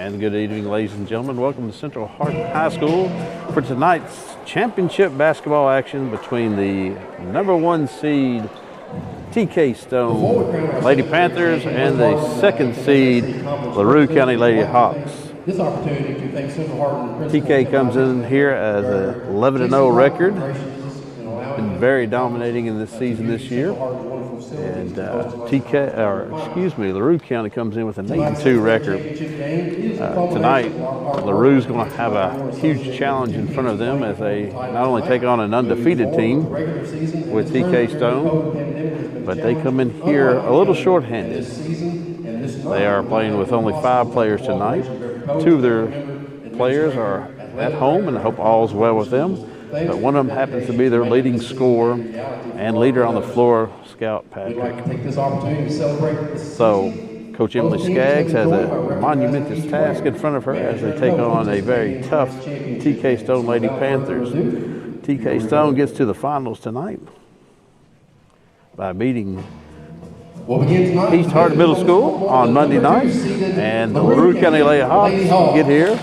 And good evening, ladies and gentlemen. Welcome to Central Hardin High School for tonight's championship basketball action between the #1 seed TK Stone Lady Panthers and the 2nd seed LaRue County Lady Hawks. This opportunity to thank Central Hardin. TK comes in here as an 11-0 record. Been very dominating in this season this year. And LaRue County comes in with an 8-2 record. Tonight, LaRue's going to have a huge challenge in front of them as they not only take on an undefeated team with TK Stone, but they come in here a little short-handed. They are playing with only 5 players tonight. 2 of their players are at home, and I hope all's well with them. But one of them happens to be their leading scorer and leader on the floor, Scout Patrick. So Coach Emily Skaggs has a monumentous task in front of her as they take on a very tough TK Stone Lady Panthers. TK Stone gets to the finals tonight by beating East Hardin Middle School on Monday night, and the LaRue County Lady Hawks get here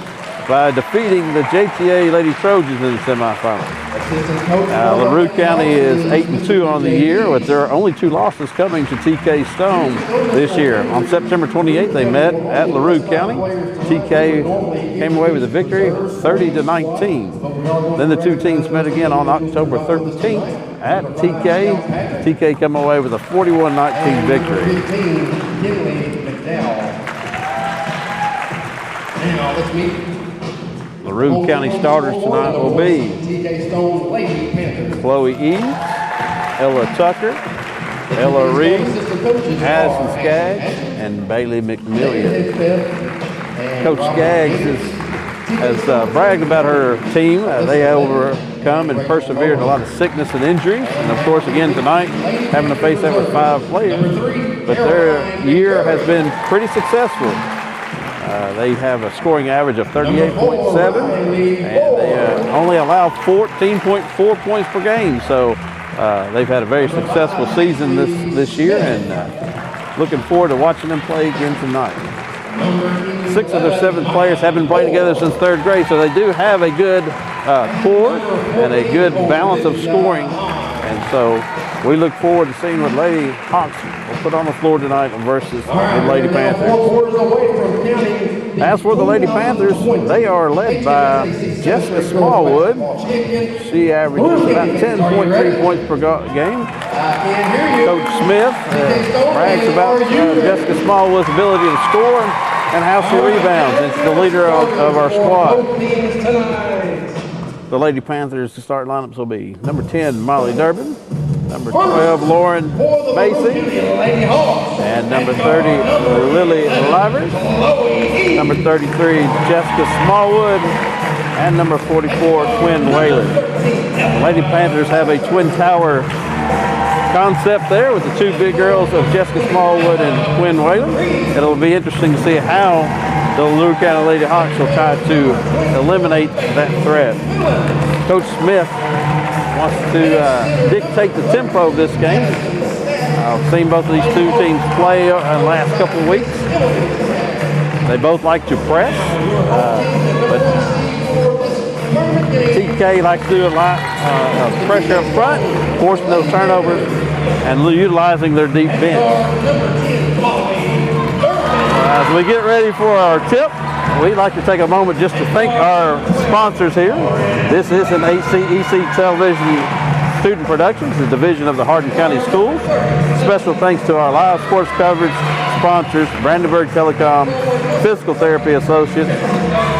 by defeating the JTA Lady Trojans in the semifinals. LaRue County is 8-2 on the year, with their only 2 losses coming to TK Stone this year. On September 28th, they met at LaRue County. TK came away with a victory, 30-19. Then the 2 teams met again on October 13th at TK. TK came away with a 41-19 victory. Now let's meet LaRue County starters tonight will be Chloe Eves, Ella Tucker, Ella Reed, Addison Skaggs, and Bailey McMillian. Coach Skaggs has bragged about her team. They overcome and persevered a lot of sickness and injuries. And of course, again tonight, having to face that with 5 players. But their year has been pretty successful. They have a scoring average of 38.7, and they only allow 14.4 points per game. So they've had a very successful season this year, and looking forward to watching them play again tonight. 6 of their 7 players have been playing together since 3rd grade, so they do have a good core and a good balance of scoring. And so we look forward to seeing what Lady Hawks will put on the floor tonight versus the Lady Panthers. As for the Lady Panthers, they are led by Jessica Smallwood. She averages about 10.3 points per game. Coach Smith brags about Jessica Smallwood's ability to score and how she rebounds. It's the leader of our squad. The Lady Panthers, the start lineups will be number 10, Molly Durbin, number 12, Lauren Macy, and number 30, Lily Livers, number 33, Jessica Smallwood, and number 44, Quinn Whalen. The Lady Panthers have a twin tower concept there with the 2 big girls of Jessica Smallwood and Quinn Whalen. It'll be interesting to see how the LaRue County Lady Hawks will try to eliminate that threat. Coach Smith wants to dictate the tempo of this game. I've seen both of these 2 teams play in the last couple of weeks. They both like to press, but TK likes to do a lot of pressure up front, forcing those turnovers, and utilizing their deep bench. As we get ready for our tip, we'd like to take a moment just to thank our sponsors here. This is an HCEC television student production, the division of the Hardin County Schools. Special thanks to our live sports coverage sponsors, Brandenburg Telecom, Physical Therapy Associates,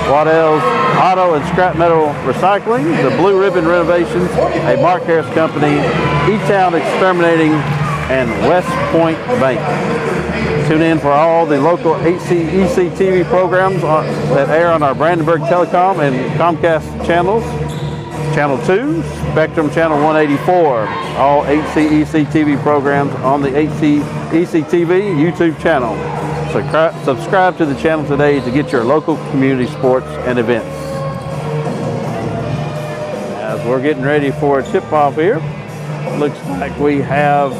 Waddell's Auto and Scrap Metal Recycling, the Blue Ribbon Renovations, a Mark Harris Company, E-Town Exterminating, and West Point Bank. Tune in for all the local HCEC-TV programs that air on our Brandenburg Telecom and Comcast channels. Channel 2, Spectrum Channel 184. All HCEC-TV programs on the HCEC-TV YouTube channel. Subscribe to the channel today to get your local community sports and events. As we're getting ready for a tip-off here, looks like we have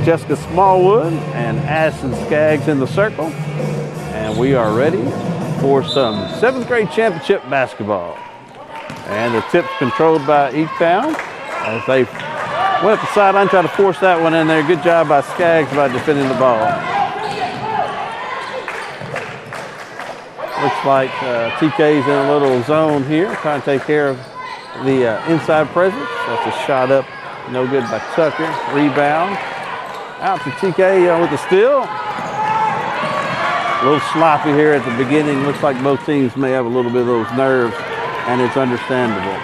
Jessica Smallwood and Addison Skaggs in the circle, and we are ready for some 7th grade championship basketball. And the tip's controlled by E-Town as they went up the sideline, try to force that one in there. Good job by Skaggs by defending the ball. Looks like TK's in a little zone here, trying to take care of the inside presence. That's a shot up, no good by Tucker. Rebound out to TK with the steal. A little sloppy here at the beginning. Looks like both teams may have a little bit of those nerves, and it's understandable.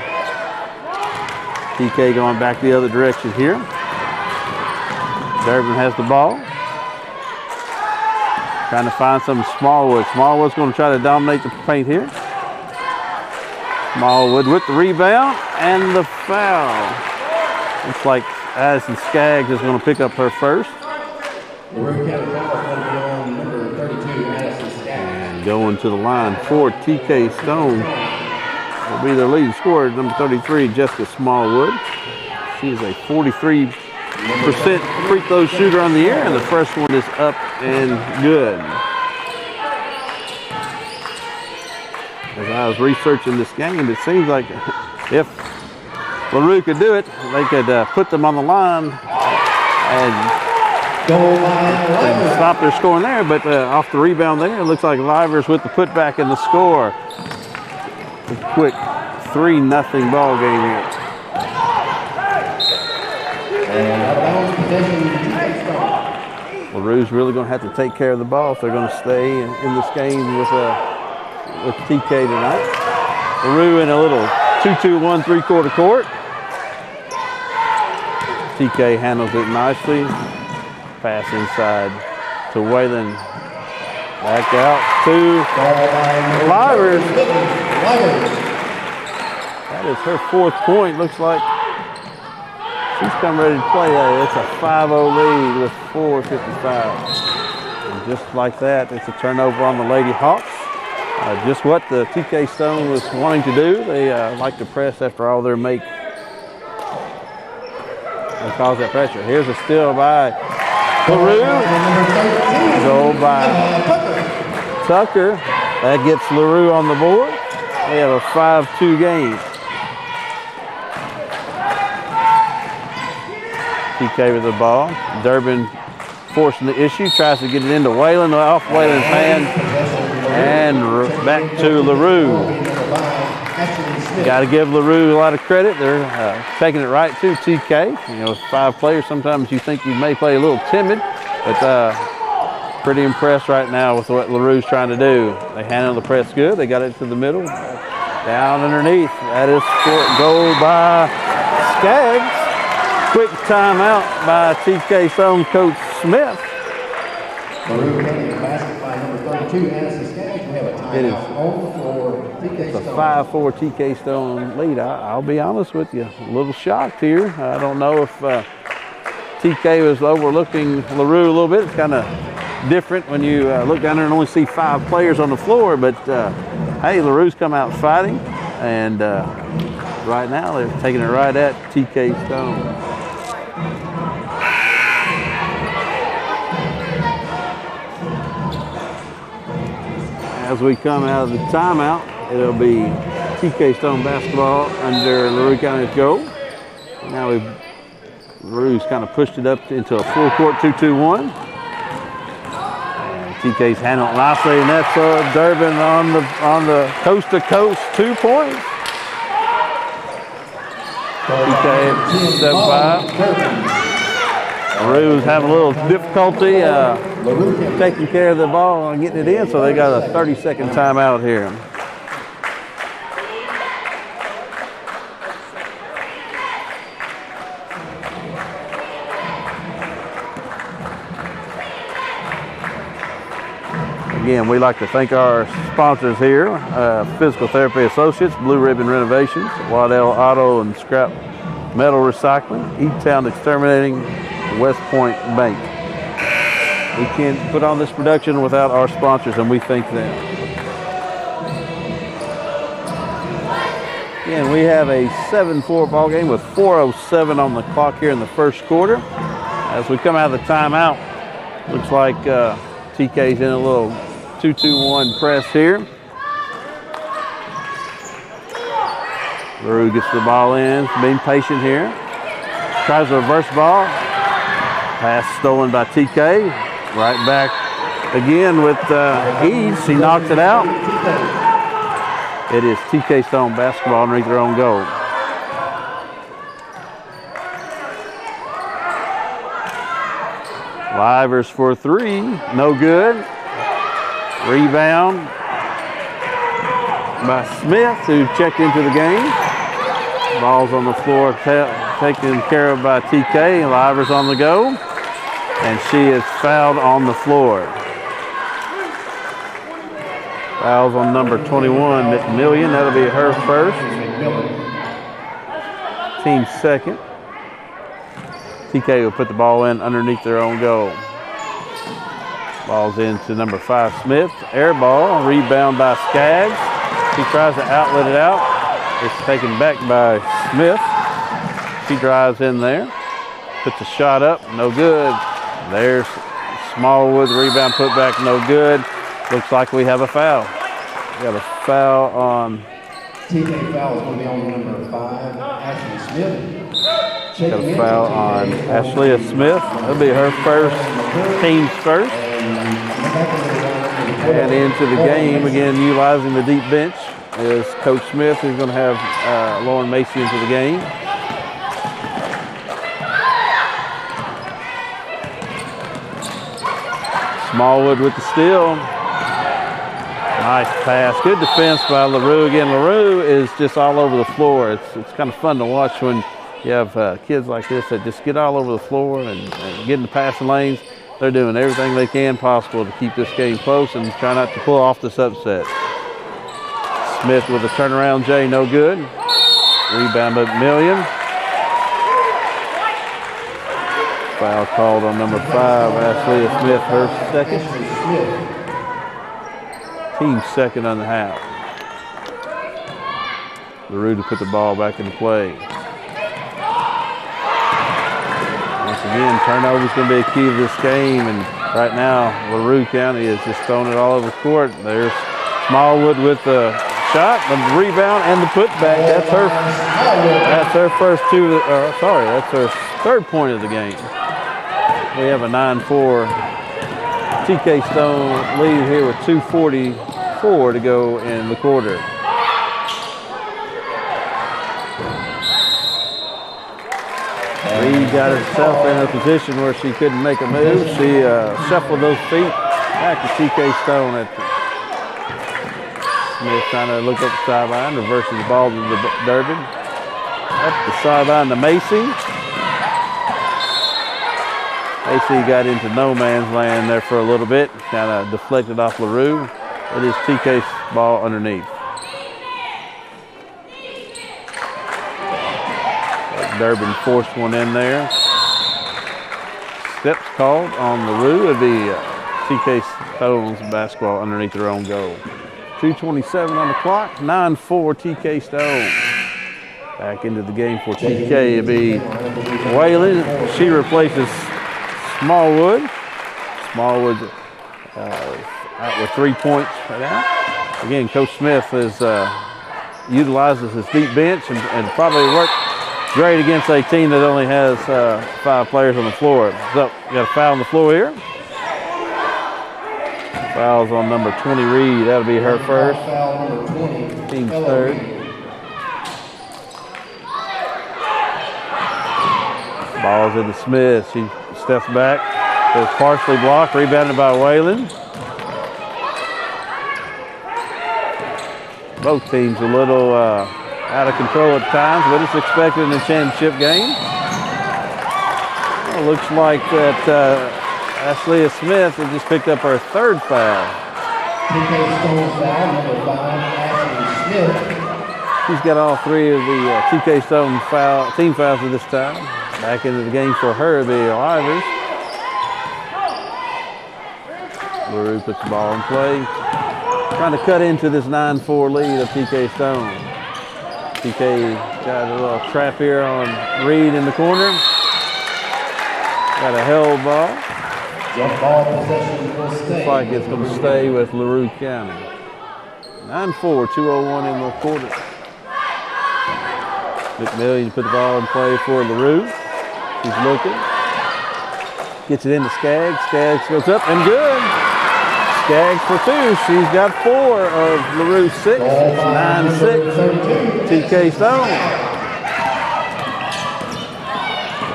TK going back the other direction here. Durbin has the ball. Trying to find some Smallwood. Smallwood's going to try to dominate the paint here. Smallwood with the rebound and the foul. Looks like Addison Skaggs is going to pick up her first. LaRue County foul is going to be on number 32, Addison Skaggs. And going to the line for TK Stone will be their leading scorer, number 33, Jessica Smallwood. She is a 43% free throw shooter on the year, and the first one is up and good. As I was researching this game, it seems like if LaRue could do it, they could put them on the line and stop their scoring there, but off the rebound there, it looks like Livers with the putback and the score. A quick 3-0 ball game here. LaRue's really going to have to take care of the ball if they're going to stay in this game with TK tonight. LaRue in a little 2-2-1 3-quarter court. TK handles it nicely. Pass inside to Whalen. Back out to Livers. That is her 4th point. Looks like she's come ready to play that. It's a 5-0 lead with 4:55. And just like that, it's a turnover on the Lady Hawks. Just what the TK Stone was wanting to do. They like to press after all their make. And cause that pressure. Here's a steal by LaRue. Go by Tucker. That gets LaRue on the board. They have a 5-2 game. TK with the ball. Durbin forcing the issue. Tries to get it into Whalen. Off Whalen's hand. And back to LaRue. Got to give LaRue a lot of credit. They're taking it right to TK. You know, with 5 players, sometimes you think you may play a little timid, but pretty impressed right now with what LaRue's trying to do. They handle the press good. They got it to the middle. Down underneath. That is goal by Skaggs. Quick timeout by TK Stone coach Smith. LaRue County basket by number 32, Addison Skaggs. We have a timeout on the floor. It's a 5-4 TK Stone lead. I'll be honest with you, a little shocked here. I don't know if TK was overlooking LaRue a little bit. It's kind of different when you look down there and only see 5 players on the floor, but hey, LaRue's come out fighting, and right now they're taking it right at TK Stone. As we come out of the timeout, it'll be TK Stone basketball under LaRue County's goal. Now LaRue's kind of pushed it up into a full court 2-2-1. TK's handled nicely, and that's Durbin on the coast to coast 2 points. TK 7-5. LaRue's having a little difficulty taking care of the ball and getting it in, so they got a 30-second timeout here. Again, we'd like to thank our sponsors here, Physical Therapy Associates, Blue Ribbon Renovations, Waddell Auto and Scrap Metal Recycling, E-Town Exterminating, West Point Bank. We can't put on this production without our sponsors, and we thank them. Again, we have a 7-4 ball game with 4:07 on the clock here in the first quarter. As we come out of the timeout, looks like TK's in a little 2-2-1 press here. LaRue gets the ball in, being patient here. Tries a reverse ball. Pass stolen by TK. Right back again with ease. He knocks it out. It is TK Stone basketball underneath their own goal. Livers for three. No good. Rebound by Smith, who checked into the game. Ball's on the floor, taken care of by TK. Livers on the go. And she is fouled on the floor. Fouls on number 21, McMillian. That'll be her first. Team second. TK will put the ball in underneath their own goal. Ball's into number 5, Smith. Air ball, rebound by Skaggs. He tries to outlet it out. It's taken back by Smith. She drives in there. Puts a shot up, no good. There's Smallwood, rebound put back, no good. Looks like we have a foul. We got a foul on. TK foul is going to be on number 5, Ashley Smith. Got a foul on Ashley Smith. That'll be her first, team's first. And into the game again, utilizing the deep bench is Coach Smith, who's going to have Lauren Macy into the game. Smallwood with the steal. Nice pass. Good defense by LaRue. Again, LaRue is just all over the floor. It's kind of fun to watch when you have kids like this that just get all over the floor and get in the passing lanes. They're doing everything they can possible to keep this game close and try not to pull off this upset. Smith with a turnaround, Jay, no good. Rebound by McMillian. Foul called on number 5, Ashley Smith, her second. Team second on the half. LaRue to put the ball back into play. Once again, turnover is going to be a key to this game, and right now, LaRue County is just throwing it all over the court. There's Smallwood with the shot, the rebound, and the putback. That's her first two. That's her third point of the game. We have a 9-4 TK Stone lead here with 2:44 to go in the quarter. Reed got herself in a position where she couldn't make a move. She shuffled those feet back to TK Stone. Smith trying to look up the sideline, reverses the ball to Durbin. Up the sideline to Macy. Macy got into no man's land there for a little bit, kind of deflected off LaRue. It is TK's ball underneath. Durbin forced one in there. Steps called on LaRue. It'd be TK Stone's basketball underneath their own goal. 2:27 on the clock, 9-4 TK Stone. Back into the game for TK. It'd be Whalen. She replaces Smallwood. Smallwood out with 3 points right now. Again, Coach Smith utilizes his deep bench and probably worked great against a team that only has 5 players on the floor. So, we got a foul on the floor here. Fouls on number 20, Reed. That'll be her first. Team's third. Ball's into Smith. She steps back. Is partially blocked. Rebounded by Whalen. Both teams a little out of control at times, but it's expected in the championship game. Well, looks like that Ashley Smith has just picked up her third foul. TK Stone foul, number 5, Ashley Smith. She's got all 3 of the TK Stone team fouls at this time. Back into the game for her, the Livers. LaRue puts the ball in play. Trying to cut into this 9-4 lead of TK Stone. TK got a little trap here on Reed in the corner. Got a held ball. Ball possession will stay. Looks like it's going to stay with LaRue County. 9-4, 2:01 in the quarter. McMillian put the ball in play for LaRue. She's looking. Gets it into Skaggs. Skaggs goes up and good. Skaggs for 2. She's got 4 of LaRue's 6. It's 9-6. TK Stone.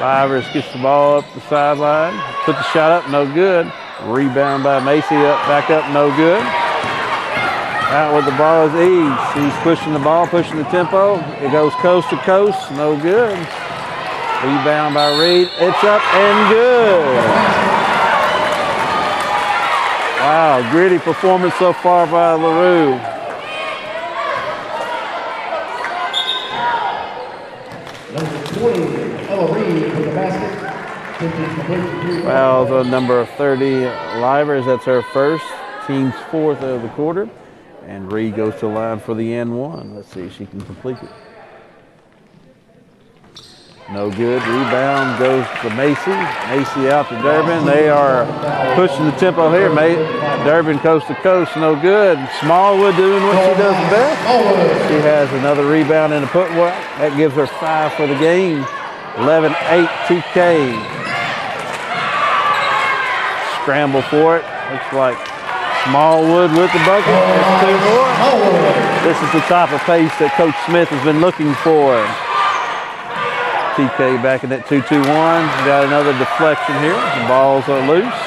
Livers gets the ball up the sideline. Put the shot up, no good. Rebound by Macy, back up, no good. Out with the ball is Eves. She's pushing the ball, pushing the tempo. It goes coast to coast, no good. Rebound by Reed. It's up and good. Wow, gritty performance so far by LaRue. Number 20, LaRue with the basket. Fouls on number 30, Livers. That's her first. Team's 4th of the quarter. And Reed goes to the line for the N1. Let's see if she can complete it. No good. Rebound goes to Macy. Macy out to Durbin. They are pushing the tempo here. Durbin coast to coast. No good. Smallwood doing what she does best. She has another rebound and a putback. That gives her 5 for the game. 11-8 TK. Scramble for it. Looks like Smallwood with the bucket. There's 2 more. This is the type of pace that Coach Smith has been looking for. TK back in that 2-2-1. Got another deflection here. The balls are loose.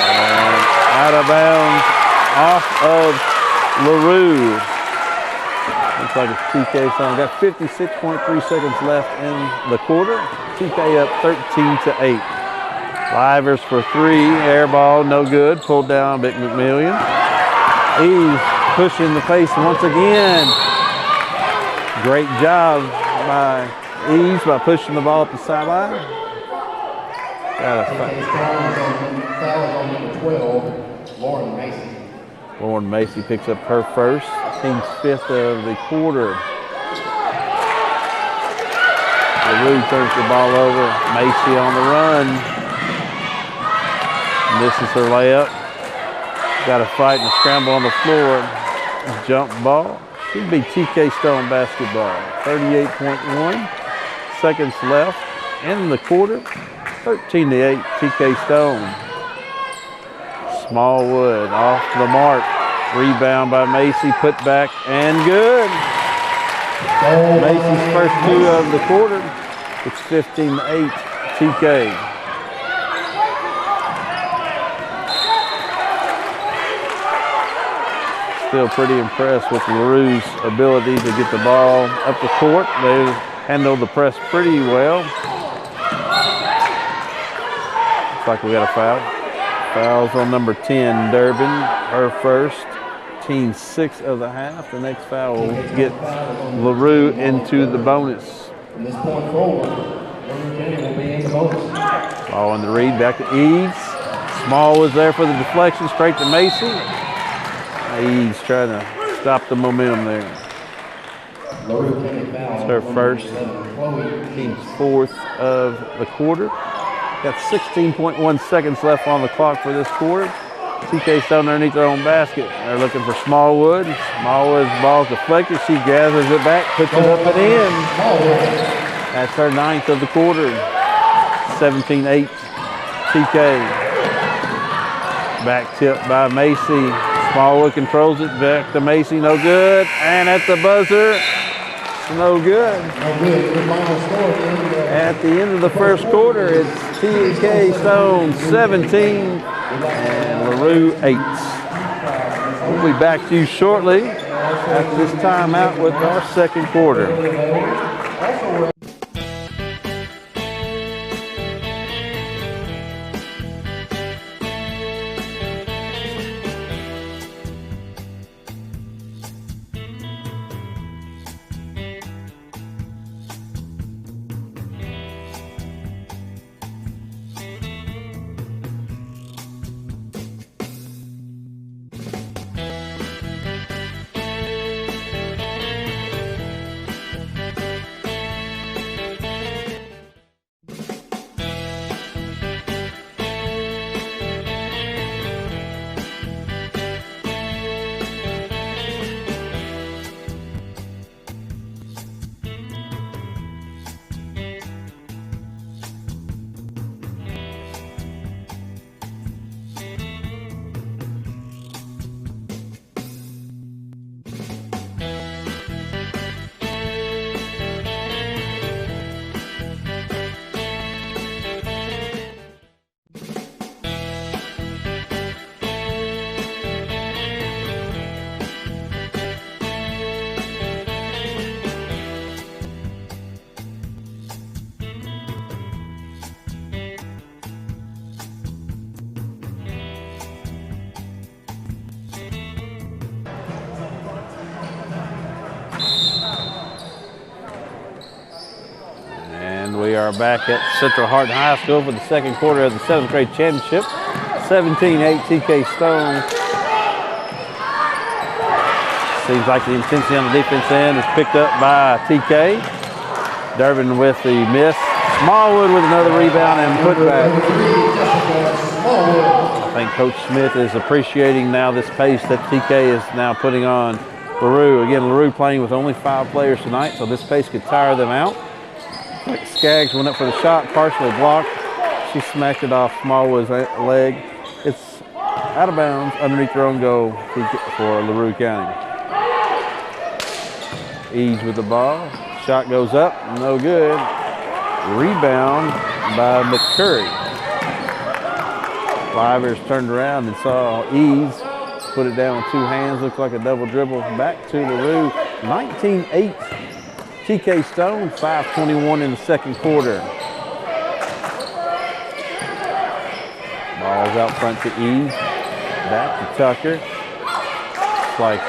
And out of bounds off of LaRue. Looks like it's TK Stone. Got 56.3 seconds left in the quarter. TK up 13-8. Livers for 3. Air ball, no good. Pulled down Big McMillian. Eves pushing the pace once again. Great job by Eves by pushing the ball up the sideline. Got a foul on number 12, Lauren Macy. Lauren Macy picks up her first. Team's 5th of the quarter. LaRue turns the ball over. Macy on the run. Misses her layup. Got a fight and a scramble on the floor. Jump ball. Should be TK Stone basketball. 38.1 seconds left in the quarter. 13-8 TK Stone. Smallwood off the mark. Rebound by Macy. Put back and good. Macy's first 2 of the quarter. It's 15-8 TK. Still pretty impressed with LaRue's ability to get the ball up the court. They handled the press pretty well. Looks like we got a foul. Fouls on number 10, Durbin, her first. Team 6 of the half. The next foul will get LaRue into the bonus. From this point forward, LaRue County will be in the bonus. Ball on the Reed, back to Eves. Small was there for the deflection, straight to Macy. Eves trying to stop the momentum there. It's her first. Team's 4th of the quarter. Got 16.1 seconds left on the clock for this quarter. TK Stone underneath their own basket. They're looking for Smallwood. Smallwood's ball's deflected. She gathers it back, puts it up and in. That's her 9th of the quarter. 17-8 TK. Back tip by Macy. Smallwood controls it, back to Macy, no good. And at the buzzer, no good. At the end of the first quarter, it's TK Stone 17 and LaRue 8. We'll be back to you shortly after this timeout with our second quarter. We are back at Central Hardin High School for the second quarter of the 7th grade championship. 17-8 TK Stone. Seems like the intensity on the defense end is picked up by TK. Durbin with the miss. Smallwood with another rebound and putback. I think Coach Smith is appreciating now this pace that TK is now putting on LaRue. Again, LaRue playing with only 5 players tonight, so this pace could tire them out. Skaggs went up for the shot, partially blocked. She smacked it off Smallwood's leg. It's out of bounds underneath their own goal for LaRue County. Eads with the ball. Shot goes up, no good. Rebound by McCurry. Livers turned around and saw Eads put it down with 2 hands. Looked like a double dribble. Back to LaRue. 19-8 TK Stone. 5:21 in the second quarter. Ball's out front to Eads. Back to Tucker. It's like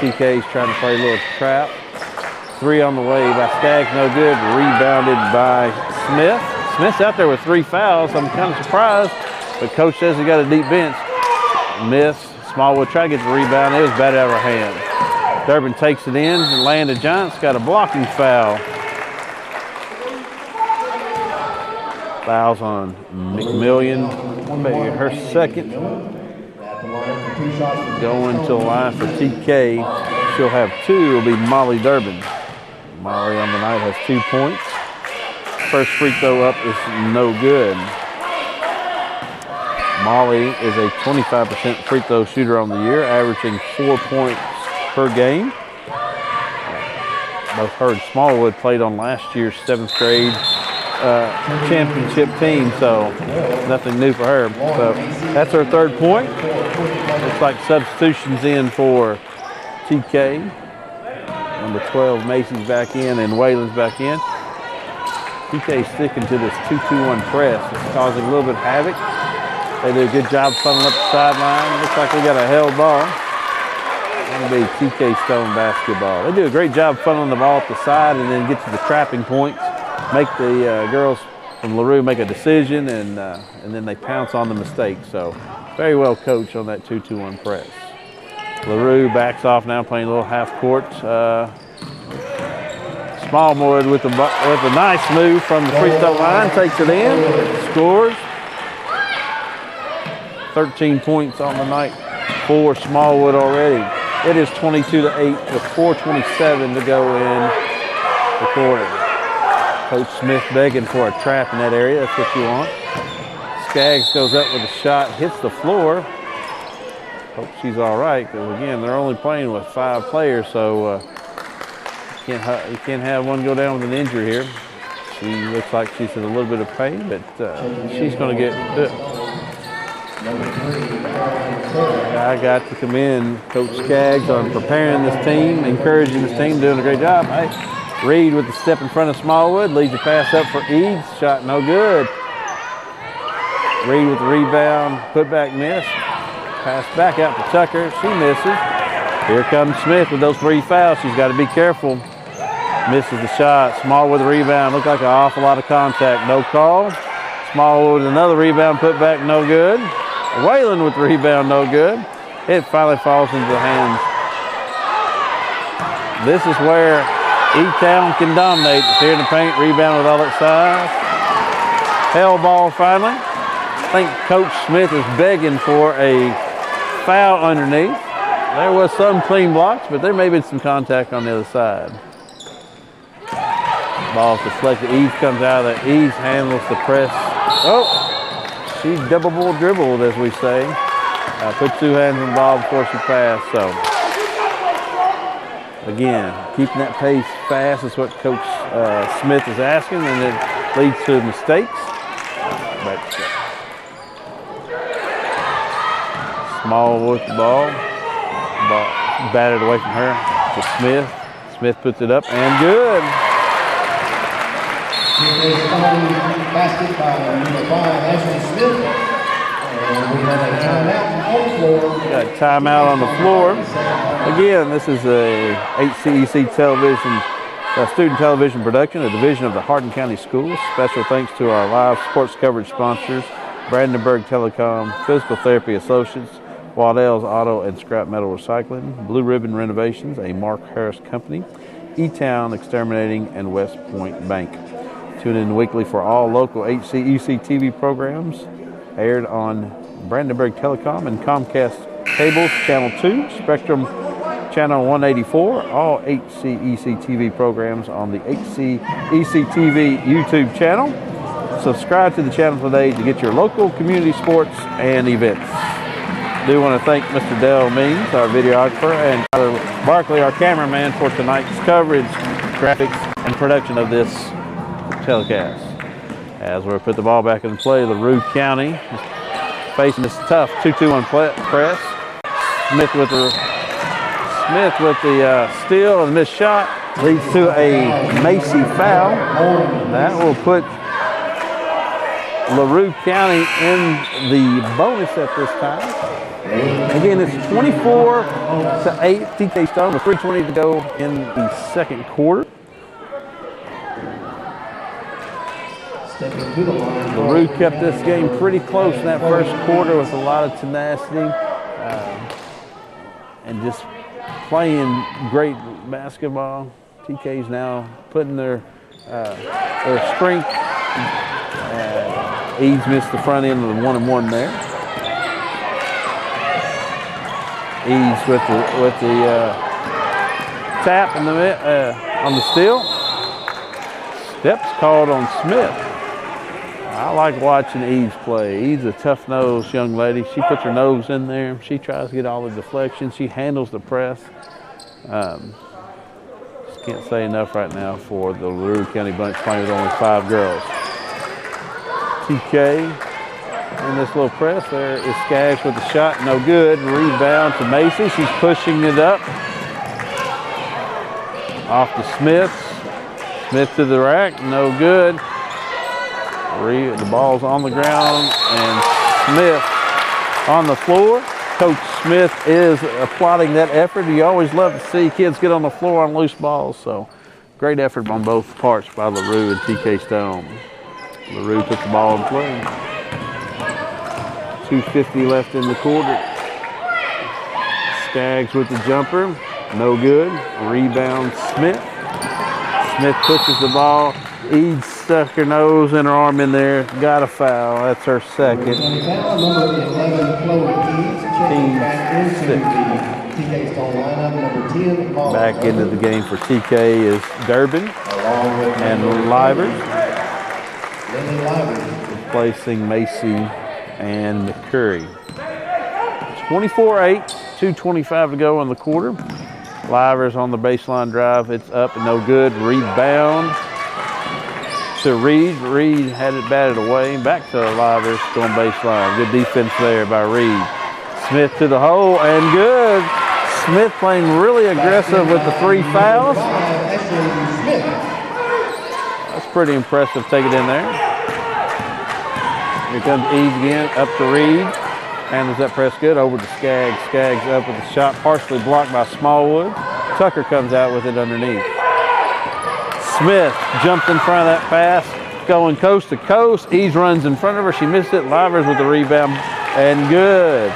TK's trying to play a little trap. 3 on the way by Skaggs, no good. Rebounded by Smith. Smith's out there with 3 fouls. I'm kind of surprised, but coach says he got a deep bench. Miss. Smallwood tried to get the rebound. It was batted out of her hand. Durbin takes it in, and Landon Giants got a blocking foul. Fouls on McMillian. Maybe her second. Going to the line for TK. She'll have 2. It'll be Molly Durbin. Molly on the night has 2 points. First free throw up is no good. Molly is a 25% free throw shooter on the year, averaging 4 points per game. Both her and Smallwood played on last year's 7th grade championship team, so nothing new for her. So that's her 3rd point. Looks like substitutions in for TK. Number 12, Macy's back in, and Whalen's back in. TK sticking to this 2-2-1 press. It's causing a little bit of havoc. They do a good job funneling up the sideline. Looks like we got a held ball. That'll be TK Stone basketball. They do a great job funneling the ball up the side and then get to the trapping points. Make the girls from LaRue make a decision, and then they pounce on the mistake. So very well coached on that 2-2-1 press. LaRue backs off now, playing a little half court. Smallwood with a nice move from the free throw line, takes it in, scores. 13 points on the night for Smallwood already. It is 22-8 with 4:27 to go in the quarter. Coach Smith begging for a trap in that area. That's what you want. Skaggs goes up with a shot, hits the floor. Hope she's all right, because again, they're only playing with 5 players, so you can't have one go down with an injury here. She looks like she's in a little bit of pain, but she's going to get good. I got to commend Coach Skaggs on preparing this team, encouraging this team, doing a great job. Hey, Reed with the step in front of Smallwood, leads the pass up for Eads, shot no good. Reed with the rebound, putback miss. Pass back out to Tucker. She misses. Here comes Smith with those 3 fouls. She's got to be careful. Misses the shot. Smallwood with the rebound. Looked like an awful lot of contact. No call. Smallwood with another rebound. Put back. No good. Whalen with the rebound. No good. It finally falls into the hands. This is where E-Town can dominate. Here in the paint. Rebound with all that size. Hell ball finally. I think Coach Smith is begging for a foul underneath. There was some clean blocks, but there may have been some contact on the other side. Ball's deflected. Eads comes out of that. Eads handles the press. Oh, she double dribbled, as we say. Put 2 hands on the ball before she passed. So, again, keeping that pace fast is what Coach Smith is asking, and it leads to mistakes. But Small with the ball. Batted away from her to Smith. Smith puts it up and good. Basket by number 5, Ashley Smith. And we have a timeout on the floor. Got a timeout on the floor. Again, this is a HCEC television Student television production, a division of the Hardin County Schools. Special thanks to our live sports coverage sponsors, Brandenburg Telecom, Physical Therapy Associates, Waddell's Auto and Scrap Metal Recycling, Blue Ribbon Renovations, a Mark Harris company, E-Town Exterminating, and West Point Bank. Tune in weekly for all local HCEC-TV programs aired on Brandenburg Telecom and Comcast Cables, Channel 2, Spectrum, Channel 184, all HCEC-TV programs on the HCEC-TV YouTube channel. Subscribe to the channel today to get your local community sports and events. I do want to thank Mr. Dale Means, our videographer, and Tyler Barkley, our cameraman, for tonight's coverage, graphics, and production of this telecast. As we put the ball back in play, LaRue County is facing this tough 2-2-1 press. Smith with the steal and missed shot leads to a Macy foul. That will put LaRue County in the bonus at this time. Again, it's 24-8, TK Stone with 3:20 to go in the second quarter. LaRue kept this game pretty close in that first quarter with a lot of tenacity and just playing great basketball. TK's now putting their strength. Eads missed the front end of the 1-and-1 there. Eads with the tap in the on the steal. Steps called on Smith. I like watching Eads play. Eads a tough-nosed young lady. She puts her nose in there. She tries to get all the deflections. She handles the press. Just can't say enough right now for the LaRue County bunch playing with only 5 girls. TK in this little press. There is Skaggs with the shot. No good. Rebound to Macy. She's pushing it up. Off to Smith. Smith to the rack. No good. The ball's on the ground, and Smith on the floor. Coach Smith is applauding that effort. You always love to see kids get on the floor on loose balls, so great effort on both parts by LaRue and TK Stone. LaRue took the ball in play. 2:50 left in the quarter. Skaggs with the jumper. No good. Rebound Smith. Smith pushes the ball. Eads stuck her nose and her arm in there. Got a foul. That's her second. Team 6. Back into the game for TK is Durbin and Livers. Replacing Macy and McCurry. 24-8, 2:25 to go in the quarter. Livers on the baseline drive. It's up and no good. Rebound to Reed. Reed had it batted away. Back to Livers going baseline. Good defense there by Reed. Smith to the hole and good. Smith playing really aggressive with the 3 fouls. That's pretty impressive. Take it in there. Here comes Eads again. Up to Reed. Handles that press good. Over to Skaggs. Skaggs up with the shot. Partially blocked by Smallwood. Tucker comes out with it underneath. Smith jumps in front of that pass, going coast to coast. Eads runs in front of her. She missed it. Livers with the rebound, and good.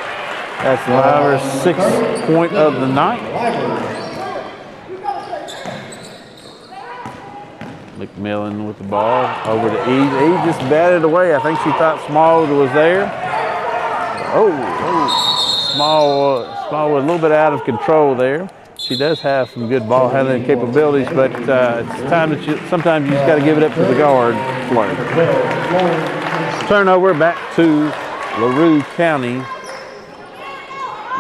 That's Livers' 6th point of the night. McMillan with the ball over to Eads. Eads just batted away. I think she thought Smallwood was there. Smallwood a little bit out of control there. She does have some good ball handling capabilities, but it's time that sometimes you just got to give it up to the guard play. Turnover back to LaRue County.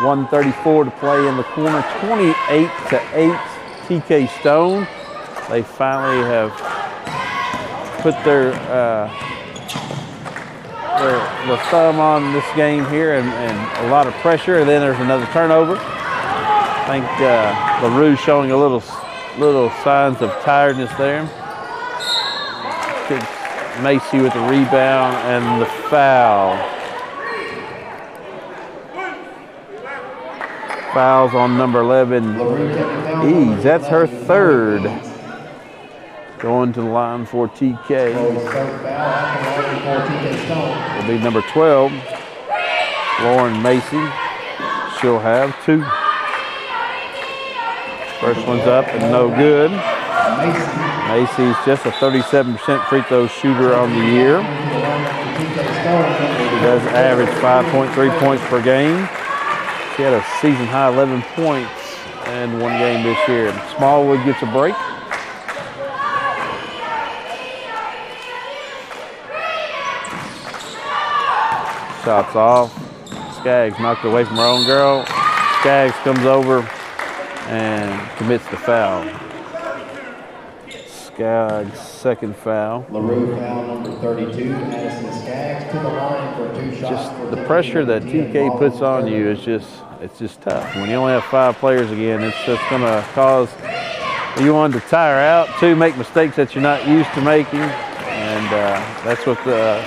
1:34 to play in the corner. 28-8. TK Stone. They finally have put their thumb on this game here, and a lot of pressure. And then there's another turnover. I think LaRue showing a little signs of tiredness there. Macy with the rebound and the foul. Fouls on number 11, Eads. That's her 3rd. Going to the line for TK. Chloe's third foul at the line for TK Stone. Will be number 12, Lauren Macy. She'll have 2. First one's up and no good. Macy's just a 37% free throw shooter on the year. She does average 5.3 points per game. She had a season high 11 points in one game this year. Smallwood gets a break. Shots off. Skaggs knocked away from her own girl. Skaggs comes over and commits the foul. Skaggs' second foul. LaRue foul number 32. Madison Skaggs to the line for 2 shots. Just the pressure that TK puts on you is it's just tough. When you only have 5 players again, it's just going to cause you one to tire out, 2 make mistakes that you're not used to making, and that's what the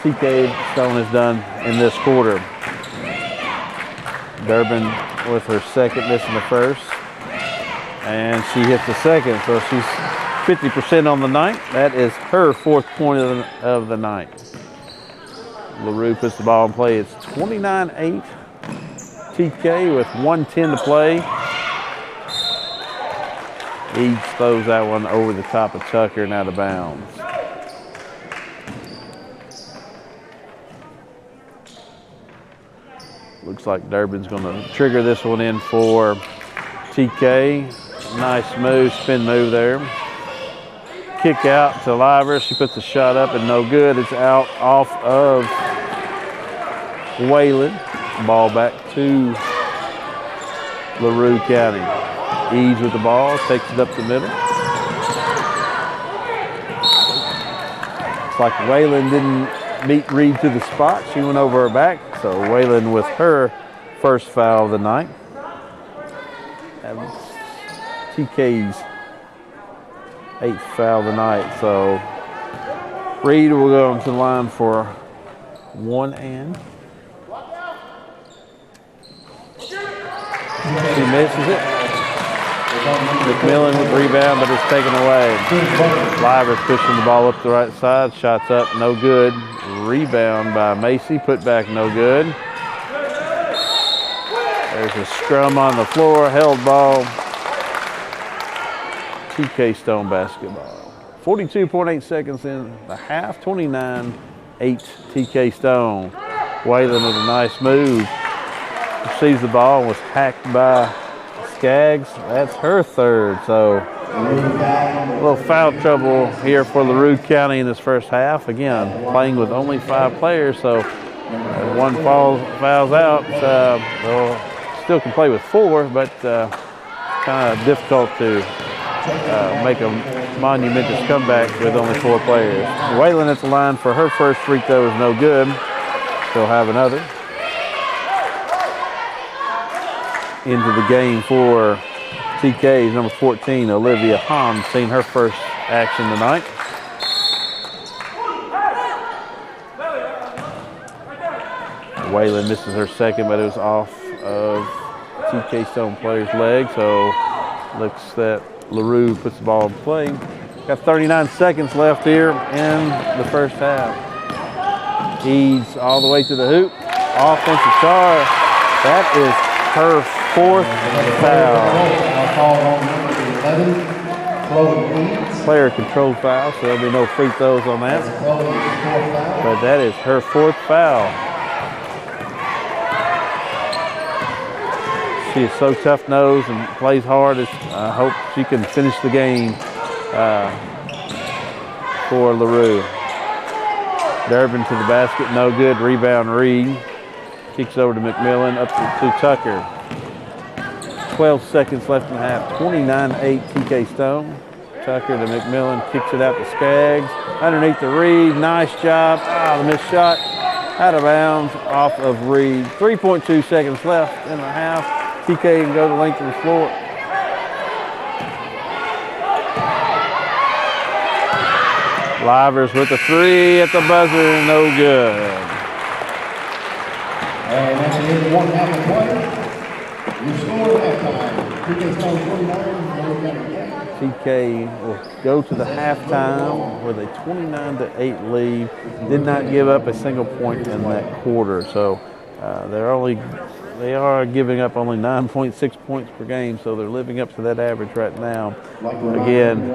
TK Stone has done in this quarter. Durbin with her second, missing the first, and she hits the second, so she's 50% on the night. That is her 4th point of the night. LaRue puts the ball in play. It's 29-8. TK with 1:10 to play. Eads throws that one over the top of Tucker and out of bounds. Looks like Durbin's going to trigger this one in for TK. Nice move, spin move there. Kick out to Liver. She puts the shot up and no good. It's out off of Whalen. Ball back to LaRue County. Eads with the ball, takes it up the middle. It's like Whalen didn't beat Reed to the spot. She went over her back. So Whalen with her first foul of the night. That was TK's 8th foul of the night. So Reed will go to the line for 1 and. She misses it. McMillan with the rebound, but it's taken away. Liver's pushing the ball up the right side. Shots up, no good. Rebound by Macy, put back, no good. There's a scrum on the floor, held ball. TK Stone basketball. 42.8 seconds in the half, 29-8 TK Stone. Whalen with a nice move. Receives the ball and was hacked by Skaggs. That's her 3rd. So a little foul trouble here for LaRue County in this first half. Again, playing with only 5 players, so if one fouls out, they'll still can play with 4, but kind of difficult to make a monumentous comeback with only 4 players. Whalen at the line for her first free throw is no good. She'll have another. Into the game for TK's number 14, Olivia Hahn, seen her first action tonight. Whalen misses her second, but it was off of TK Stone player's leg, so looks that LaRue puts the ball in play. Got 39 seconds left here in the first half. Eads all the way to the hoop. Offensive charge. That is her 4th foul. Player control foul, so there'll be no free throws on that. But that is her 4th foul. She is so tough-nosed and plays hard. I hope she can finish the game for LaRue. Durbin to the basket, no good. Rebound Reed. Kicks over to McMillan, up to Tucker. 12 seconds left in the half. 29-8 TK Stone. Tucker to McMillan, kicks it out to Skaggs. Underneath the Reed, nice job. The missed shot. Out of bounds, off of Reed. 3.2 seconds left in the half. TK can go the length of the floor. Livers with the 3 at the buzzer, no good. And that's the end of 1 half of play. Your score at halftime, TK Stone 29, LaRue County 8. TK will go to the halftime with a 29-8 lead. Did not give up a single point in that quarter, so they are giving up only 9.6 points per game, so they're living up to that average right now. Again,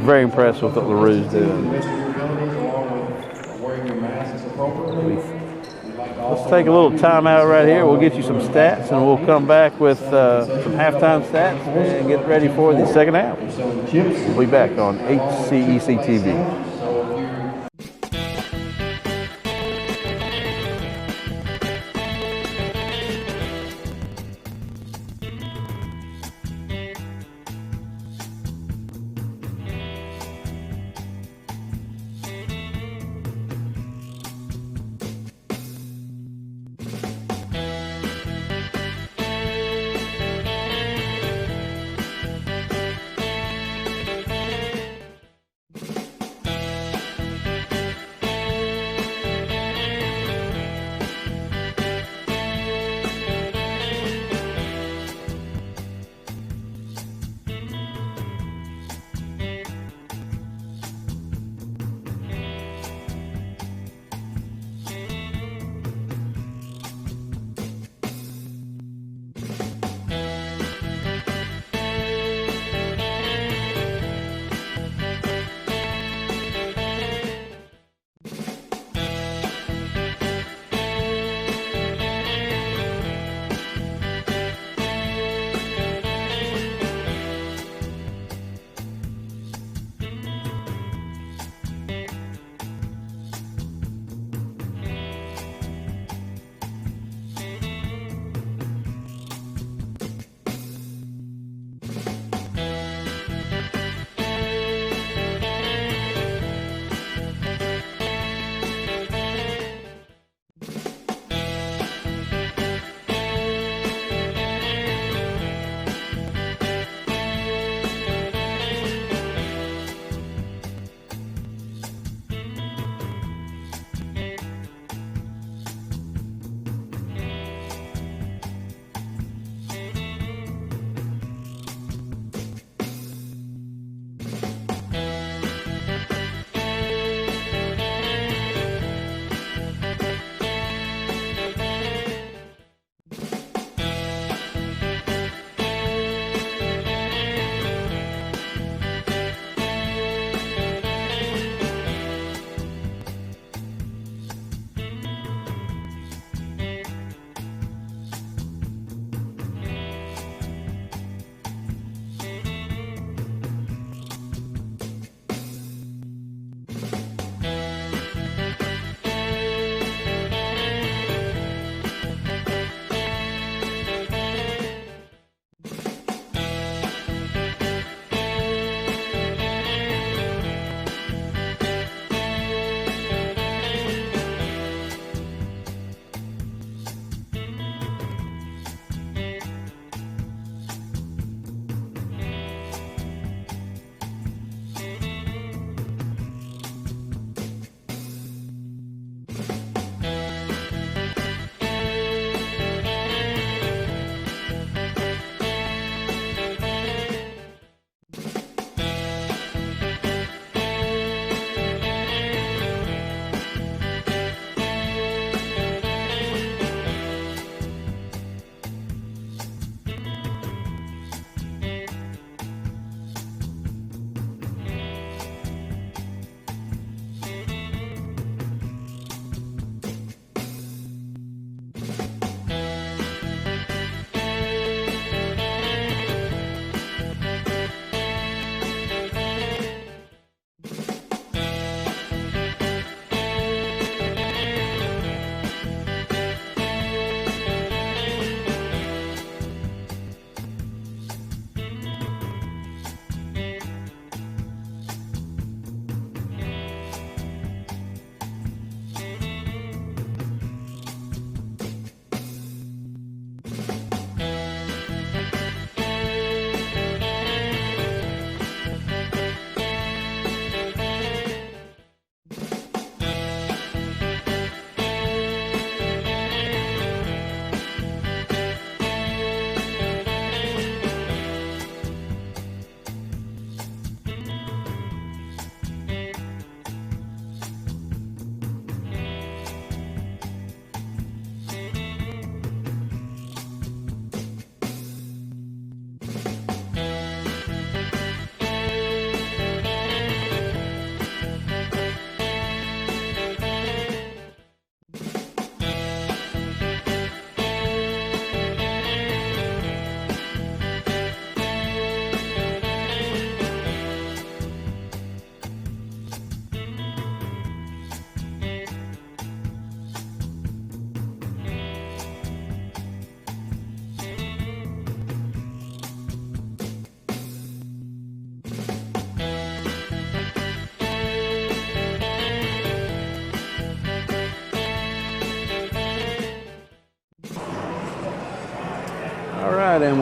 very impressed with what LaRue's doing. Let's take a little timeout right here. We'll get you some stats, and we'll come back with some halftime stats and get ready for the second half. We'll be back on HCEC-TV.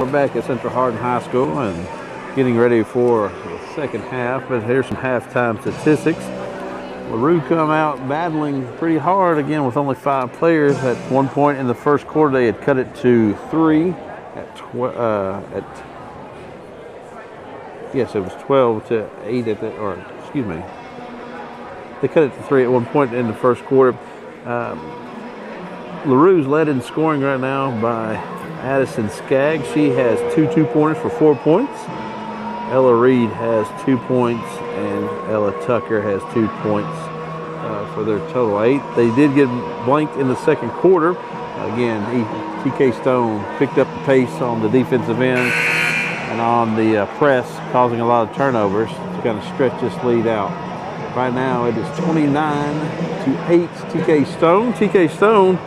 we're back at Central Hardin High School and getting ready for the second half, but here's some halftime statistics. LaRue come out battling pretty hard again with only 5 players. At one point in the first quarter, they had cut it to 3. Yes, it was 12 to 8 at the, or excuse me. They cut it to 3 at one point in the first quarter. LaRue's led in scoring right now by Addison Skaggs. She has 2 2-pointers for 4 points. Ella Reed has 2 points, and Ella Tucker has 2 points for their total 8. They did get blanked in the second quarter. Again, TK Stone picked up the pace on the defensive end and on the press, causing a lot of turnovers to kind of stretch this lead out. Right now it is 29-8 TK Stone. TK Stone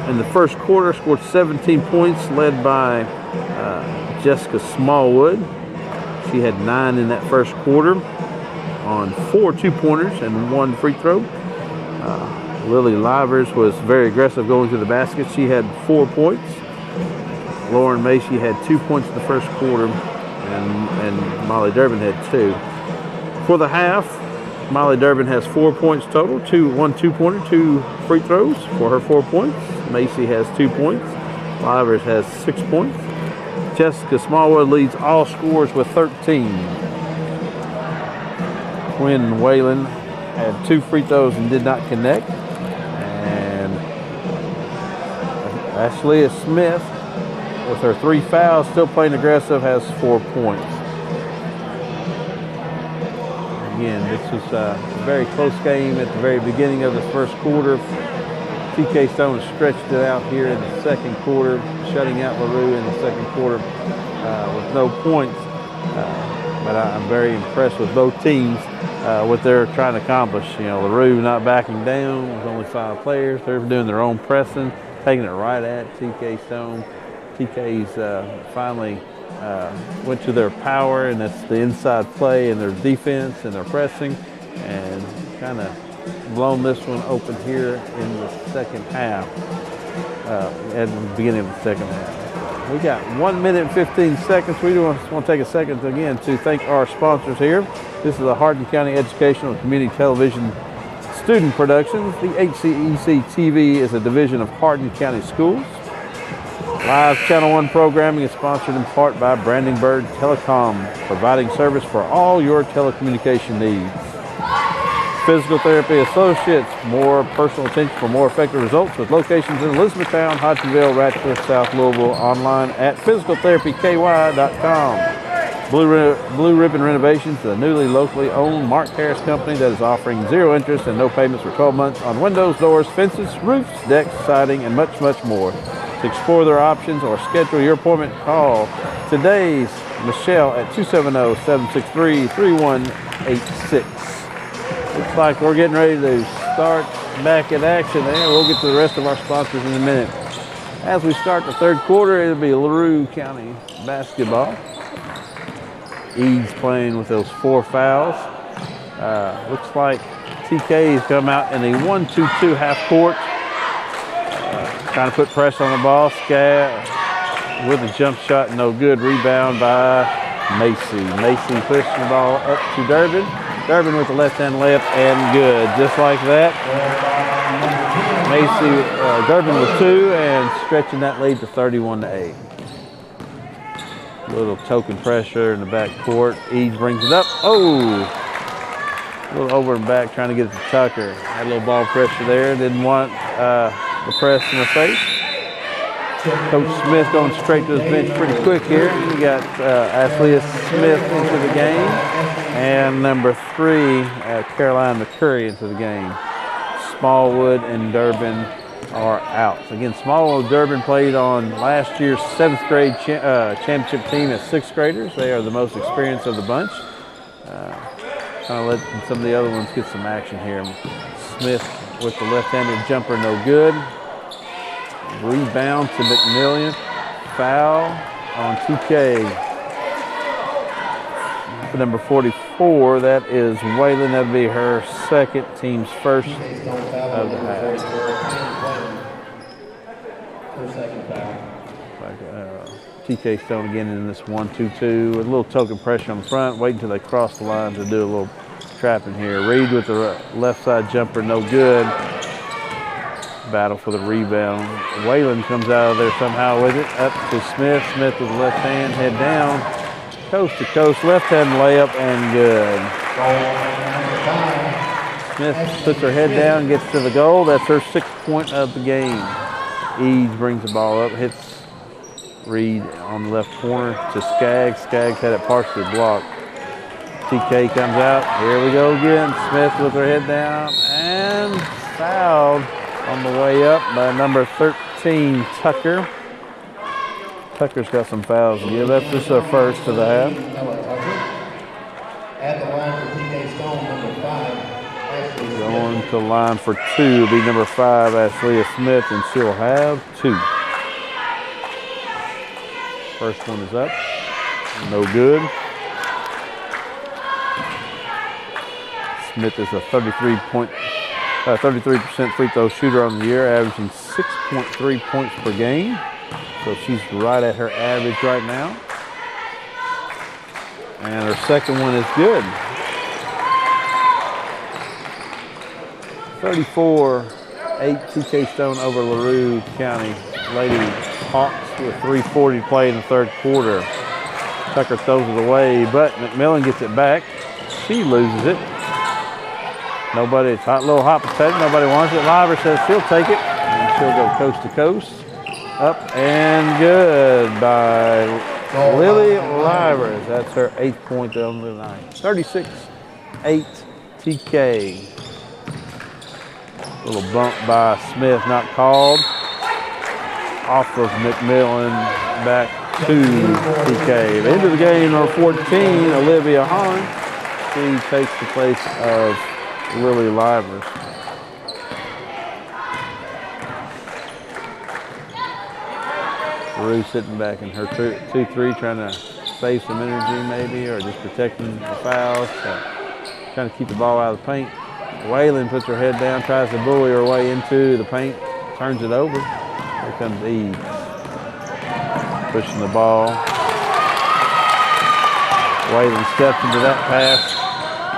in the first quarter scored 17 points, led by Jessica Smallwood. She had 9 in that first quarter on 4 2-pointers and 1 free throw. Lily Livers was very aggressive going to the basket. She had 4 points. Lauren Macy had 2 points in the first quarter, and Molly Durbin had 2. For the half, Molly Durbin has 4 points total, 1 2-pointer, 2 free throws for her 4 points. Macy has 2 points. Livers has 6 points. Jessica Smallwood leads all scorers with 13. Quinn Whalen had 2 free throws and did not connect. And Ashley Smith, with her 3 fouls, still playing aggressive, has 4 points. Again, this was a very close game at the very beginning of the first quarter. TK Stone stretched it out here in the second quarter, shutting out LaRue in the second quarter with no points. But I'm very impressed with both teams, what they're trying to accomplish. You know, LaRue not backing down with only 5 players. They're doing their own pressing, taking it right at TK Stone. TK's finally went to their power, and that's the inside play and their defense and their pressing, and kind of blown this one open here in the second half, at the beginning of the second half. We got 1 minute and 15 seconds. We just want to take a second again to thank our sponsors here. This is the Hardin County Educational and Community Television Student Productions. The HCEC-TV is a division of Hardin County Schools. Live Channel 1 programming is sponsored in part by Brandenburg Telecom, providing service for all your telecommunication needs. Physical Therapy Associates, more personal attention for more effective results, with locations in Elizabethtown, Hodgenville, Ratcliffe, South Louisville, online at physicaltherapyky.com. Blue Ribbon Renovations, the newly locally owned Mark Harris company that is offering 0 interest and no payments for 12 months on windows, doors, fences, roofs, decks, siding, and much, much more. To explore their options or schedule your appointment, call today's Michelle at 270-763-3186. Looks like we're getting ready to start back in action there. We'll get to the rest of our sponsors in a minute. As we start the third quarter, it'll be LaRue County basketball. Eads playing with those 4 fouls. Looks like TK has come out in a 1-2-2 half court. Trying to put pressure on the ball. Skaggs with a jump shot, no good. Rebound by Macy. Macy pushing the ball up to Durbin. Durbin with the left-hand layup and good. Just like that. Macy, Durbin with 2 and stretching that lead to 31-8. Little token pressure in the back court. Eads brings it up. Oh! A little over and back trying to get it to Tucker. Had a little ball pressure there. Didn't want the press in the face. Coach Smith going straight to his bench pretty quick here. We got Ashley Smith into the game, and number 3, Caroline McCurry into the game. Smallwood and Durbin are out. So again, Smallwood and Durbin played on last year's 7th grade championship team as 6th graders. They are the most experienced of the bunch. Kind of let some of the other ones get some action here. Smith with the left-handed jumper, no good. Rebound to McMillian. Foul on TK. For number 44, that is Whalen. That would be her second, team's first of the half. Her second foul. TK Stone again in this 1-2-2 with a little token pressure on the front, waiting until they cross the line to do a little trapping here. Reed with the left side jumper, no good. Battle for the rebound. Whalen comes out of there somehow with it, up to Smith. Smith with the left hand, head down, coast to coast, left hand layup, and good. Smith puts her head down, gets to the goal. That's her 6th point of the game. Eads brings the ball up, hits Reed on the left corner to Skaggs. Skaggs had it partially blocked. TK comes out. Here we go again. Smith with her head down and fouled on the way up by number 13, Tucker. Tucker's got some fouls to give. That's just her first to the half. At the line for TK Stone, number 5. Going to line for 2 will be number 5, Ashley Smith, and she'll have 2. First one is up. No good. Smith is a 33% free throw shooter on the year, averaging 6.3 points per game. So she's right at her average right now. And her second one is good. 34-8 TK Stone over LaRue County. Lady Hawks with 3:40 to play in the 3rd quarter. Tucker throws it away, but McMillan gets it back. She loses it. Nobody, it's a little hot potato. Nobody wants it. Liver says she'll take it, and she'll go coast to coast. Up and good by Lily Livers. That's her 8th point on the night. 36-8 TK. Little bump by Smith, not called. Off of McMillan, back to TK. The end of the game, number 14, Olivia Hahn. She takes the place of Lily Livers. LaRue sitting back in her 2-3, trying to save some energy maybe, or just protecting the fouls. So trying to keep the ball out of the paint. Whalen puts her head down, tries to bully her way into the paint, turns it over. Here comes Eads, pushing the ball. Whalen steps into that pass.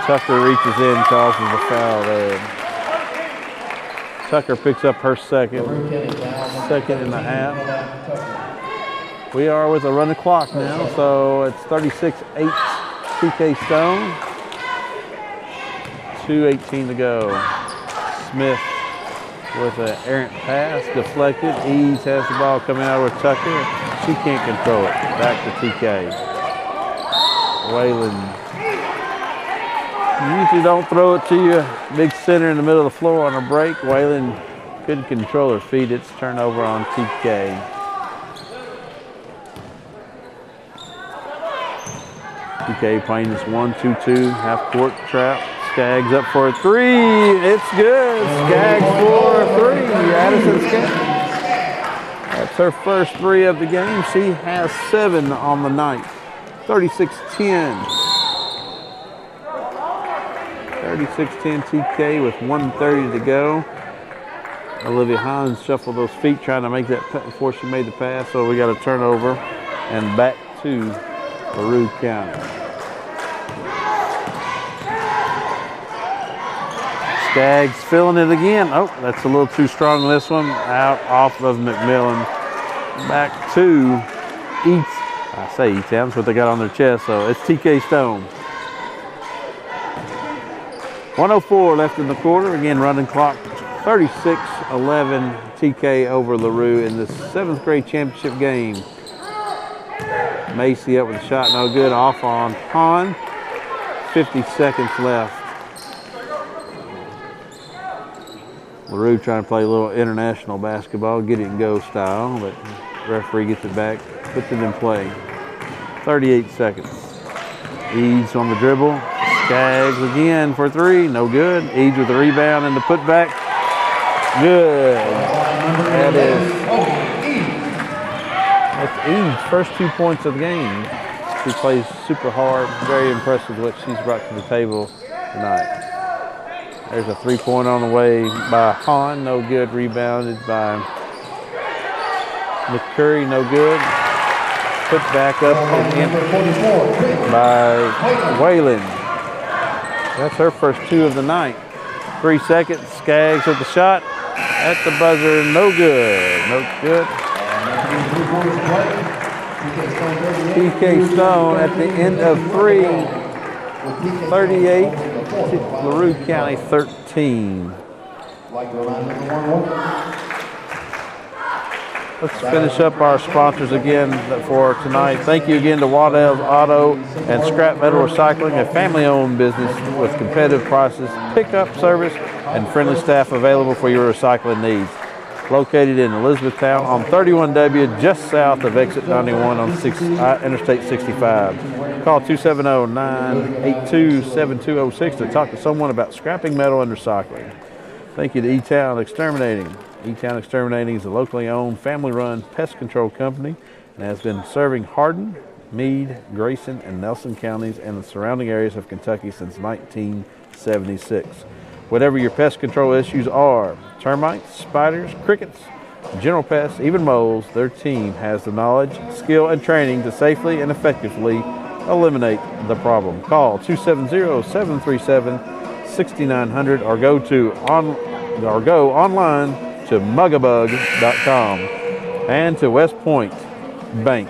Tucker reaches in, causes the foul there. Tucker picks up her second and a half. We are with a running clock now, so it's 36-8 TK Stone. 2:18 to go. Smith with an errant pass, deflected. Eads has the ball coming out with Tucker. She can't control it. Back to TK. Whalen. You usually don't throw it to your big center in the middle of the floor on a break. Whalen couldn't control her feet. It's turnover on TK. TK playing this 1-2-2 half-court trap. Skaggs up for a 3. It's good. Skaggs for a 3. Addison Skaggs. That's her first 3 of the game. She has 7 on the night. 36-10. 36-10 TK with 1:30 to go. Olivia Hines shuffled those feet trying to make that before she made the pass. So we got a turnover and back to LaRue County. Skaggs filling it again. Oh, that's a little too strong on this one. Out off of McMillan. Back to Eats. I say Eats, that's what they got on their chest, so it's TK Stone. 1:04 left in the quarter. Again, running clock. 36-11 TK over LaRue in the 7th grade championship game. Macy up with a shot, no good. Off on Hahn. 50 seconds left. LaRue trying to play a little international basketball, get it and go style, but referee gets it back, puts it in play. 38 seconds. Eads on the dribble. Skaggs again for 3, no good. Eads with the rebound and the putback. Good. That's Eads' first 2 points of the game. She plays super hard. Very impressed with what she's brought to the table tonight. There's a 3-point on the way by Hahn, no good. Rebounded by McCurry, no good. put back up and in Number 44, by Whalen. That's her first 2 of the night. 3 seconds. Skaggs with the shot at the buzzer. No good. No good. TK Stone at the end of 3. 38. LaRue County 13. Let's finish up our sponsors again for tonight. Thank you again to Waddell's Auto and Scrap Metal Recycling, a family-owned business with competitive prices, pickup service, and friendly staff available for your recycling needs. Located in Elizabethtown on 31W, just south of Exit 91 on Interstate 65. Call 270-982-7206 to talk to someone about scrapping metal and recycling. Thank you to E-Town Exterminating. E-Town Exterminating is a locally owned, family-run pest control company and has been serving Hardin, Meade, Grayson, and Nelson counties and the surrounding areas of Kentucky since 1976. Whatever your pest control issues are, termites, spiders, crickets, general pests, even moles, their team has the knowledge, skill, and training to safely and effectively eliminate the problem. Call 270-737-6900 or go online to mugabug.com. And to West Point Bank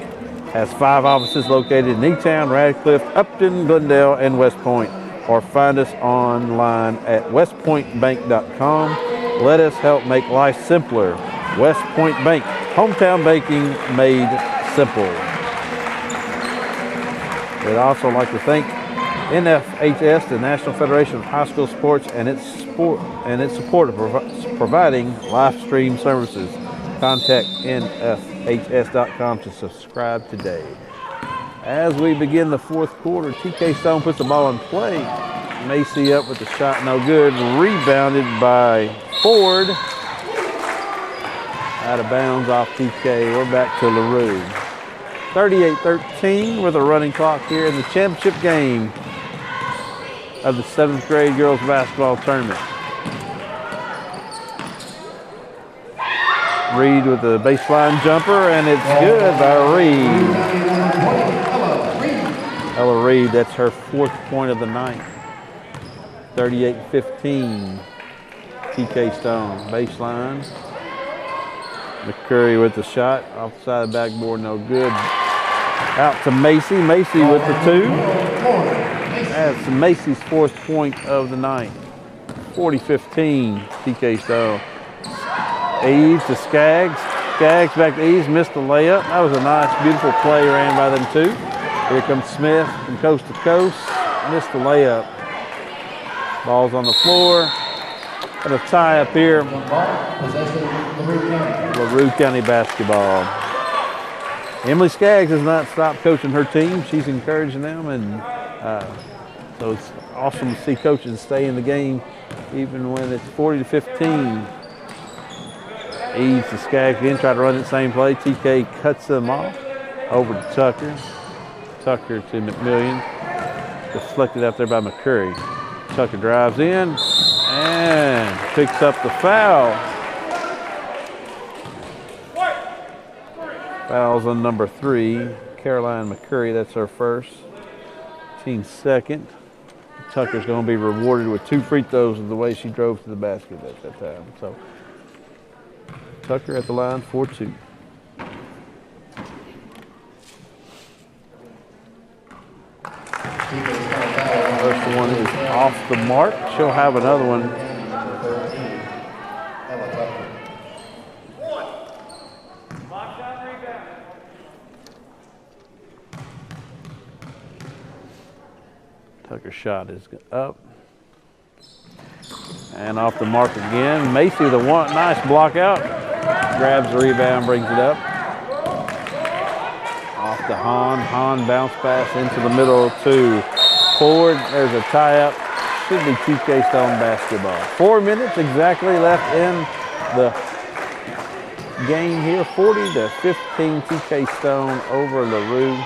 has 5 offices located in E-Town, Radcliffe, Upton, Glendale, and West Point. Or find us online at westpointbank.com. Let us help make life simpler. West Point Bank, hometown banking made simple. We'd also like to thank NFHS, the National Federation of High School Sports, and its support of providing live stream services. Contact nfhs.com to subscribe today. As we begin the 4th quarter, TK Stone puts the ball in play. Macy up with the shot, no good. Rebounded by Ford. Out of bounds off TK. We're back to LaRue. 38-13 with a running clock here in the championship game of the 7th grade girls basketball tournament. Reed with the baseline jumper, and it's good by Reed. Ella Reed, that's her 4th point of the night. 38-15. TK Stone, baseline. McCurry with the shot, off the side of the backboard, no good. Out to Macy. Macy with the 2. That's Macy's 4th point of the night. 40-15, TK Stone. Eves to Skaggs. Skaggs back to Eves, missed the layup. That was a nice, beautiful play ran by them 2. Here comes Smith from coast to coast. Missed the layup. Ball's on the floor. Got a tie up here. LaRue County basketball. Emily Skaggs has not stopped coaching her team. She's encouraging them, and so it's awesome to see coaches stay in the game even when it's 40-15. Eves to Skaggs again, try to run the same play. TK cuts them off. Over to Tucker. Tucker to McMillian. Deflected out there by McCurry. Tucker drives in and picks up the foul. Foul's on number 3, Caroline McCurry. That's her first. Team second. Tucker's going to be rewarded with 2 free throws of the way she drove to the basket at that time. So Tucker at the line for 2. First one is off the mark. She'll have another one. Tucker's shot is up. And off the mark again. Macy the one, nice block out. Grabs the rebound, brings it up. Off to Hahn. Hahn bounce pass into the middle to Ford. There's a tie-up. Should be TK Stone basketball. 4 minutes exactly left in the game here. 40-15 TK Stone over LaRue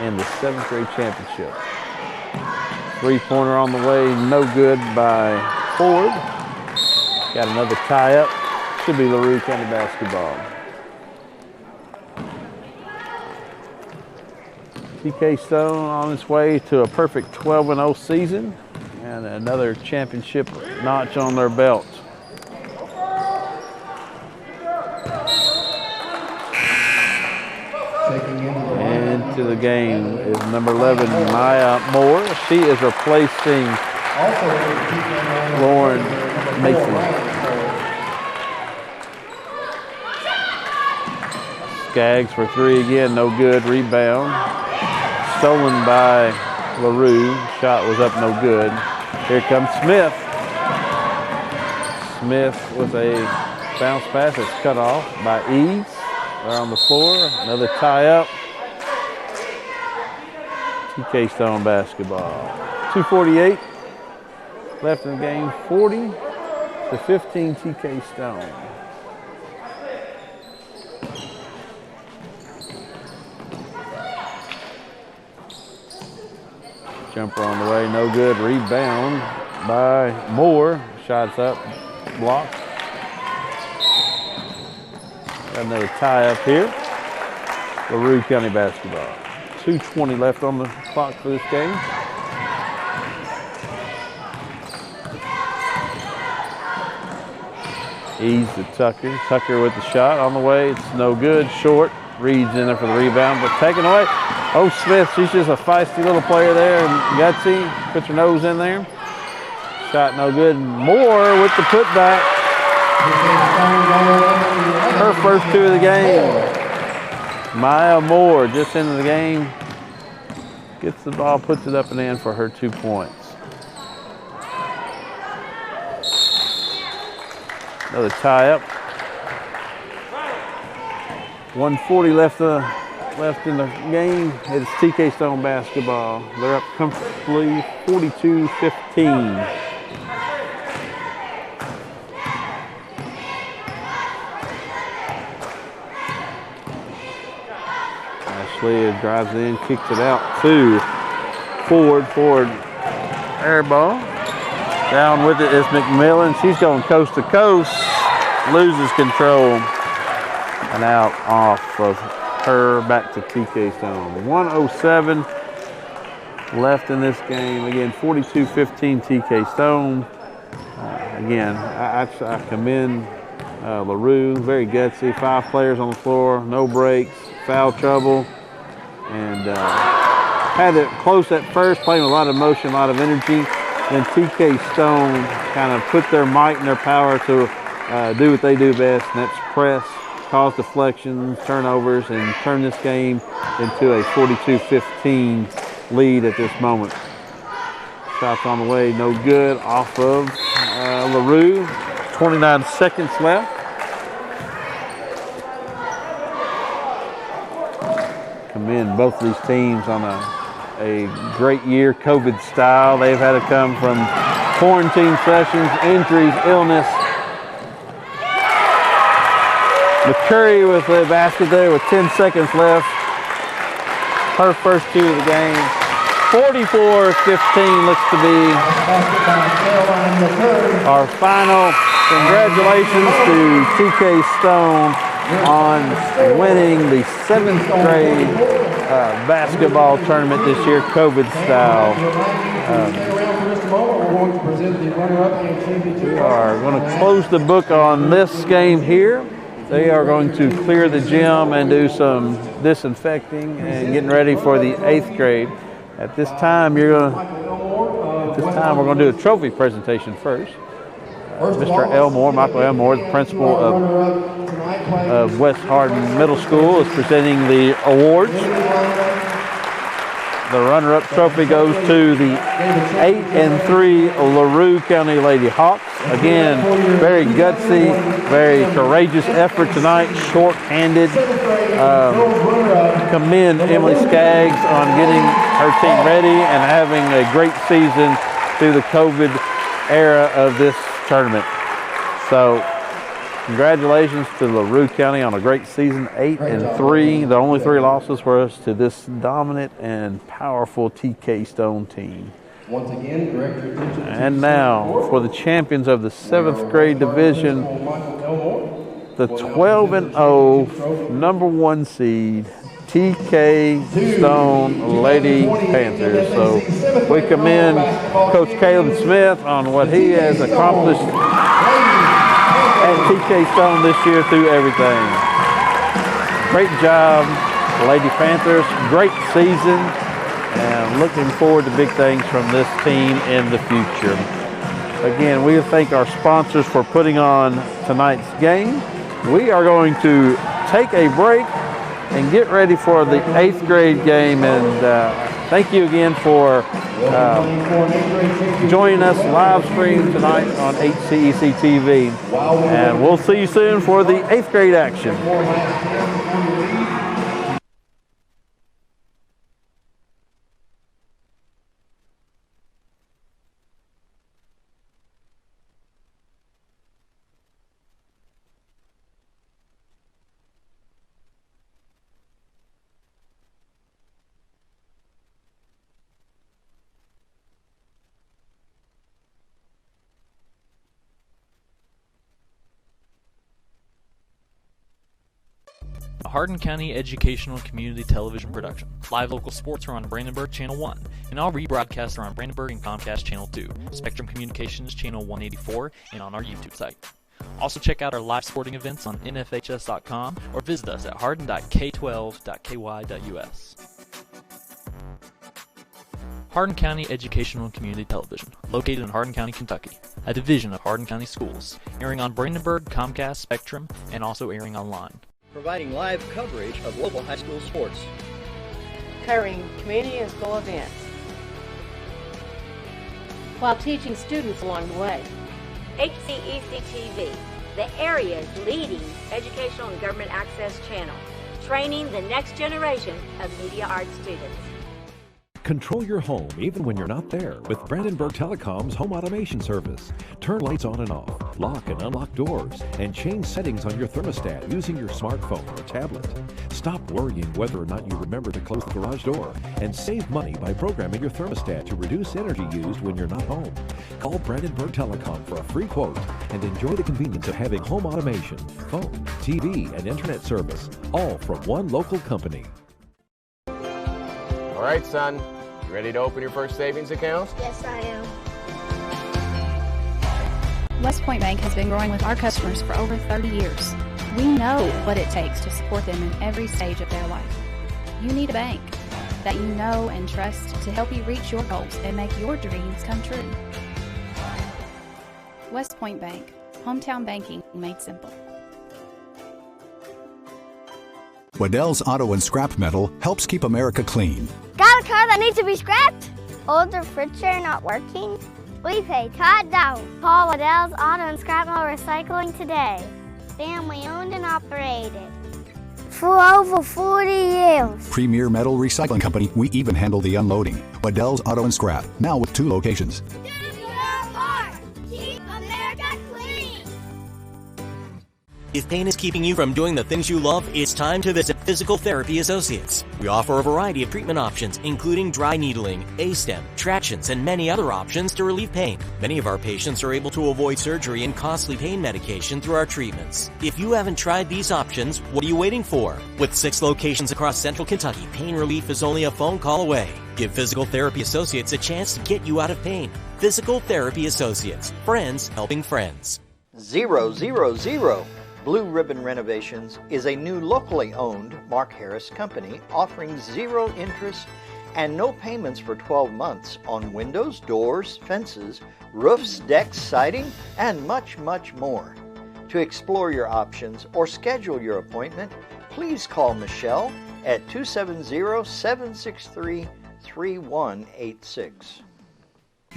in the 7th grade championship. 3-pointer on the way, no good by Ford. Got another tie-up. Should be LaRue County basketball. TK Stone on its way to a perfect 12-0 season and another championship notch on their belt. Into the game is number 11, Maya Moore. She is replacing Lauren Mason. Skaggs for three again, no good. Rebound. Stolen by LaRue. Shot was up, no good. Here comes Smith. Smith with a bounce pass that's cut off by Eads. They're on the floor. Another tie up. TK Stone basketball. 2:48 left in the game. 40-15 TK Stone. Jumper on the way, no good. Rebound by Moore. Shots up, blocked. Got another tie up here. LaRue County basketball. 2:20 left on the clock for this game. Ease to Tucker. Tucker with the shot on the way. It's no good. Short. Reed's in there for the rebound, but taken away. Oh, Smith, she's just a feisty little player there and gutsy. Puts her nose in there. Shot no good. Moore with the putback. Her first two of the game. Maya Moore just into the game. Gets the ball, puts it up and in for her 2 points. Another tie up. 1:40 left in the game. It's TK Stone basketball. They're up comfortably 42-15. Ashley drives in, kicks it out to forward air ball. Down with it is McMillan. She's going coast to coast, loses control, and out off of her back to TK Stone. 1:07 left in this game. Again, 42-15 TK Stone. Again, I commend LaRue, very gutsy. 5 players on the floor, no breaks, foul trouble, and had it close at first, playing with a lot of motion, a lot of energy. Then TK Stone kind of put their might and their power to do what they do best, and that's press, cause deflections, turnovers, and turn this game into a 42-15 lead at this moment. Shots on the way, no good off of LaRue. 29 seconds left. Commend both of these teams on a great year, COVID style. They've had to come from quarantine sessions, injuries, illness. McCurry with the basket there with 10 seconds left. Her first two of the game. 44-15 looks to be our final. Congratulations to TK Stone on winning the 7th grade basketball tournament this year, COVID style. We are going to close the book on this game here. They are going to clear the gym and do some disinfecting and getting ready for the 8th grade. At this time, we're going to do a trophy presentation first. Mr. Elmore, Michael Elmore, the principal of West Hardin Middle School, is presenting the awards. The runner-up trophy goes to the 8-3 LaRue County Lady Hawks. Again, very gutsy, very courageous effort tonight, short-handed. Commend Emily Skaggs on getting her team ready and having a great season through the COVID era of this tournament. So, congratulations to LaRue County on a great season, 8-3. The only 3 losses for us to this dominant and powerful TK Stone team. Once again, direct your attention to and now for the champions of the 7th grade division, the 12-0 number 1 seed TK Stone Lady Panthers. So we commend Coach Caleb Smith on what he has accomplished at TK Stone this year through everything. Great job, Lady Panthers. Great season, and looking forward to big things from this team in the future. Again, we thank our sponsors for putting on tonight's game. We are going to take a break and get ready for the 8th grade game. And thank you again for joining us live stream tonight on HCEC-TV. And we'll see you soon for the 8th grade action. A Hardin County Educational Community Television production. Live local sports are on Brandenburg Channel 1, and all rebroadcasts are on Brandenburg and Comcast Channel 2, Spectrum Communications Channel 184, and on our YouTube site. Also check out our live sporting events on nfhs.com or visit us at hardin.k12.ky.us. Hardin County Educational Community Television, located in Hardin County, Kentucky, a division of Hardin County Schools, airing on Brandenburg, Comcast, Spectrum, and also airing online. Providing live coverage of local high school sports. Covering community and school events, while teaching students along the way. HCEC-TV, the area's leading educational and government access channel, training the next generation of media arts students. Control your home even when you're not there with Brandenburg Telecom's home automation service. Turn lights on and off, lock and unlock doors, and change settings on your thermostat using your smartphone or tablet. Stop worrying whether or not you remember to close the garage door, and save money by programming your thermostat to reduce energy used when you're not home. Call Brandenburg Telecom for a free quote and enjoy the convenience of having home automation, phone, TV, and internet service, all from one local company. All right, son. You ready to open your first savings account? Yes, I am. West Point Bank has been growing with our customers for over 30 years. We know what it takes to support them in every stage of their life. You need a bank that you know and trust to help you reach your goals and make your dreams come true. West Point Bank, hometown banking made simple. Waddell's Auto and Scrap Metal helps keep America clean. Got a car that needs to be scrapped? Older fridge tray not working? We pay Todd down. Call Waddell's Auto and Scrap Metal Recycling today. Family owned and operated for over 40 years. Premier Metal Recycling Company, we even handle the unloading. Waddell's Auto and Scrap, now with 2 locations. Do your part. Keep America clean. If pain is keeping you from doing the things you love, it's time to visit Physical Therapy Associates. We offer a variety of treatment options, including dry needling, A-stem, tractions, and many other options to relieve pain. Many of our patients are able to avoid surgery and costly pain medication through our treatments. If you haven't tried these options, what are you waiting for? With 6 locations across Central Kentucky, pain relief is only a phone call away. Give Physical Therapy Associates a chance to get you out of pain. Physical Therapy Associates. Friends helping friends. 000 Blue Ribbon Renovations is a new locally owned Mark Harris company offering 0 interest and no payments for 12 months on windows, doors, fences, roofs, decks, siding, and much, much more. To explore your options or schedule your appointment, please call Michelle at 270-763-3186.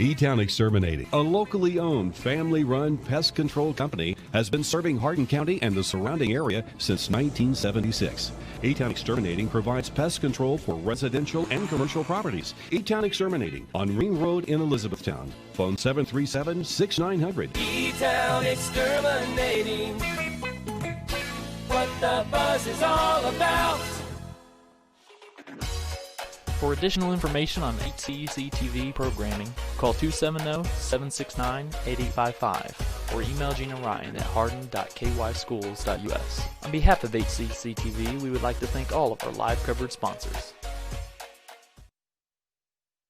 E-Town Exterminating, a locally owned, family-run pest control company, has been serving Hardin County and the surrounding area since 1976. E-Town Exterminating provides pest control for residential and commercial properties. E-Town Exterminating on Ring Road in Elizabethtown. Phone 737-6900. E-Town Exterminating, what the buzz is all about. For additional information on HCEC-TV programming, call 270-769-8855. or email Gene and Ryan at hardin.kyschools.us. On behalf of HCEC-TV, we would like to thank all of our live coverage sponsors.